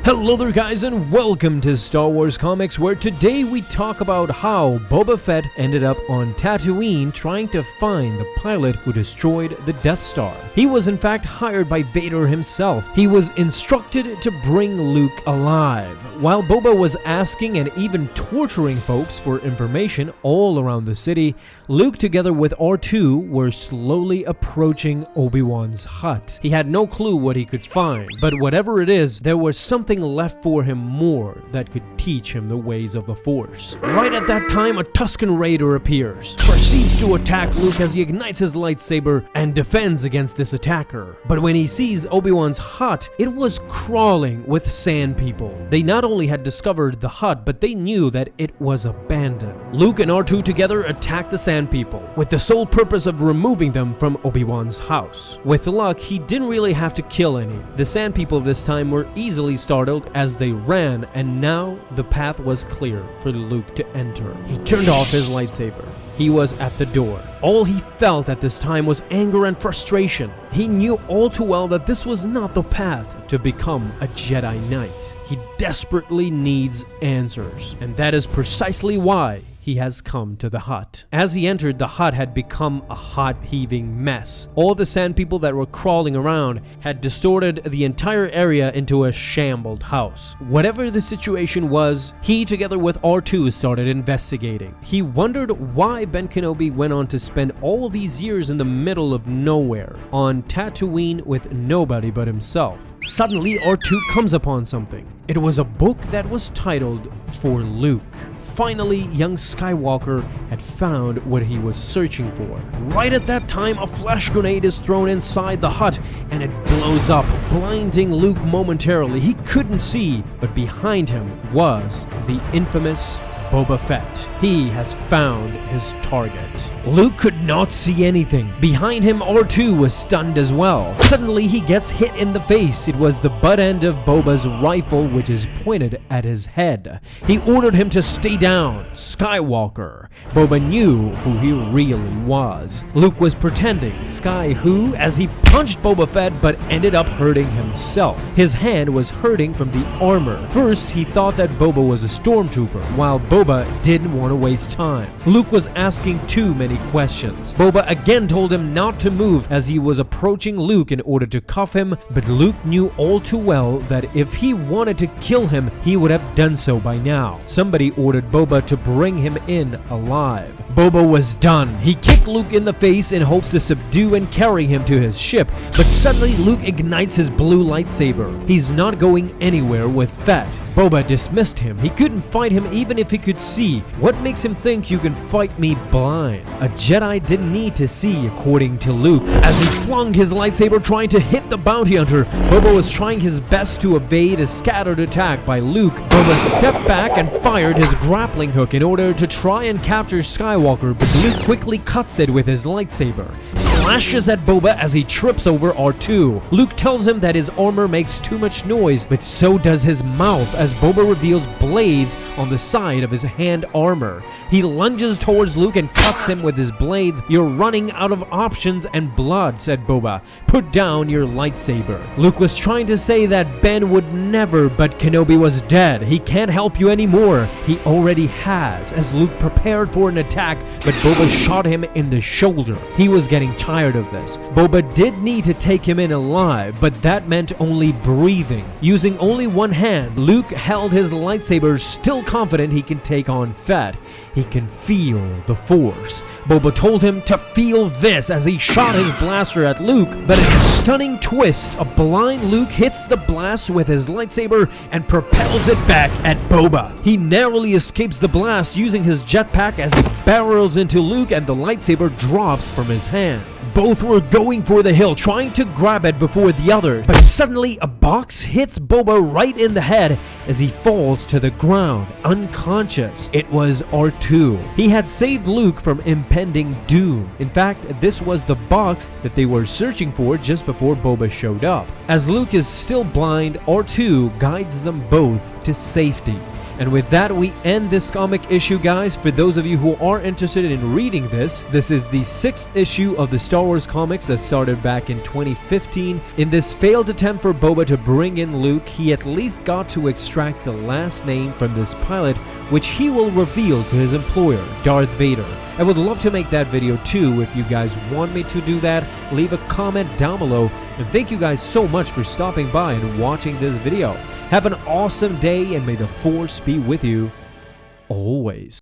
Hello there guys, and welcome to Star Wars Comics, where today we talk about how Boba Fett ended up on Tatooine trying to find the pilot who destroyed the Death Star. He was in fact hired by Vader himself. He was instructed to bring Luke alive. While Boba was asking and even torturing folks for information all around the city, Luke together with R2 were slowly approaching Obi-Wan's hut. He had no clue what he could find, but whatever it is, there was something left for him more that could teach him the ways of the Force. Right at that time, a Tusken Raider appears, proceeds to attack Luke as he ignites his lightsaber and defends against this attacker. But when he sees Obi-Wan's hut, it was crawling with sand people. They not only had discovered the hut, but they knew that it was abandoned. Luke and R2 together attacked the sand people, with the sole purpose of removing them from Obi-Wan's house. With luck, he didn't really have to kill any. The sand people this time were easily startled as they ran, and now the path was clear for Luke to enter. He turned off his lightsaber. He was at the door. All he felt at this time was anger and frustration. He knew all too well that this was not the path to become a Jedi Knight. He desperately needs answers, and that is precisely why he has come to the hut. As he entered, the hut had become a hot, heaving mess. All the sand people that were crawling around had distorted the entire area into a shambled house. Whatever the situation was, he together with R2 started investigating. He wondered why Ben Kenobi went on to spend all these years in the middle of nowhere, on Tatooine with nobody but himself. Suddenly, R2 comes upon something. It was a book that was titled For Luke. Finally, young Skywalker had found what he was searching for. Right at that time, a flash grenade is thrown inside the hut and it blows up, blinding Luke momentarily. He couldn't see, but behind him was the infamous Boba Fett. He has found his target. Luke could not see anything. Behind him, R2 was stunned as well. Suddenly, he gets hit in the face. It was the butt end of Boba's rifle, which is pointed at his head. He ordered him to stay down. Skywalker. Boba knew who he really was. Luke was pretending. Sky who? As he punched Boba Fett, but ended up hurting himself. His hand was hurting from the armor. First, he thought that Boba was a stormtrooper, while Boba didn't want to waste time. Luke was asking too many questions. Boba again told him not to move as he was approaching Luke in order to cuff him, but Luke knew all too well that if he wanted to kill him, he would have done so by now. Somebody ordered Boba to bring him in alive. Boba was done. He kicked Luke in the face in hopes to subdue and carry him to his ship, but suddenly Luke ignites his blue lightsaber. He's not going anywhere with Fett. Boba dismissed him. He couldn't fight him even if he could see. What makes him think you can fight me blind? A Jedi didn't need to see, according to Luke. As he flung his lightsaber trying to hit the bounty hunter, Boba was trying his best to evade a scattered attack by Luke. Boba stepped back and fired his grappling hook in order to try and capture Skywalker, but Luke quickly cuts it with his lightsaber. Slashes at Boba as he trips over R2. Luke tells him that his armor makes too much noise, but so does his mouth, as Boba reveals blades on the side of his hand armor. He lunges towards Luke and cuts him with his blades. "You're running out of options and blood," said Boba. "Put down your lightsaber." Luke was trying to say that Ben would never, but Kenobi was dead. He can't help you anymore. He already has, as Luke prepared for an attack, but Boba shot him in the shoulder. He was getting tired of this. Boba did need to take him in alive, but that meant only breathing. Using only one hand, Luke held his lightsaber, still confident he can take on Fett. He can feel the Force. Boba told him to feel this as he shot his blaster at Luke, but in a stunning twist, a blind Luke hits the blast with his lightsaber and propels it back at Boba. He narrowly escapes the blast using his jetpack as he barrels into Luke, and the lightsaber drops from his hand. Both were going for the hill, trying to grab it before the other, but suddenly a box hits Boba right in the head as he falls to the ground, unconscious. It was R2. He had saved Luke from impending doom. In fact, this was the box that they were searching for just before Boba showed up. As Luke is still blind, R2 guides them both to safety. And with that, we end this comic issue, guys. For those of you who are interested in reading this is the 6th issue of the Star Wars comics that started back in 2015. In this failed attempt for Boba to bring in Luke, he at least got to extract the last name from this pilot, which he will reveal to his employer, Darth Vader. I would love to make that video too. If you guys want me to do that, leave a comment down below. And thank you guys so much for stopping by and watching this video. Have an awesome day, and may the Force be with you always.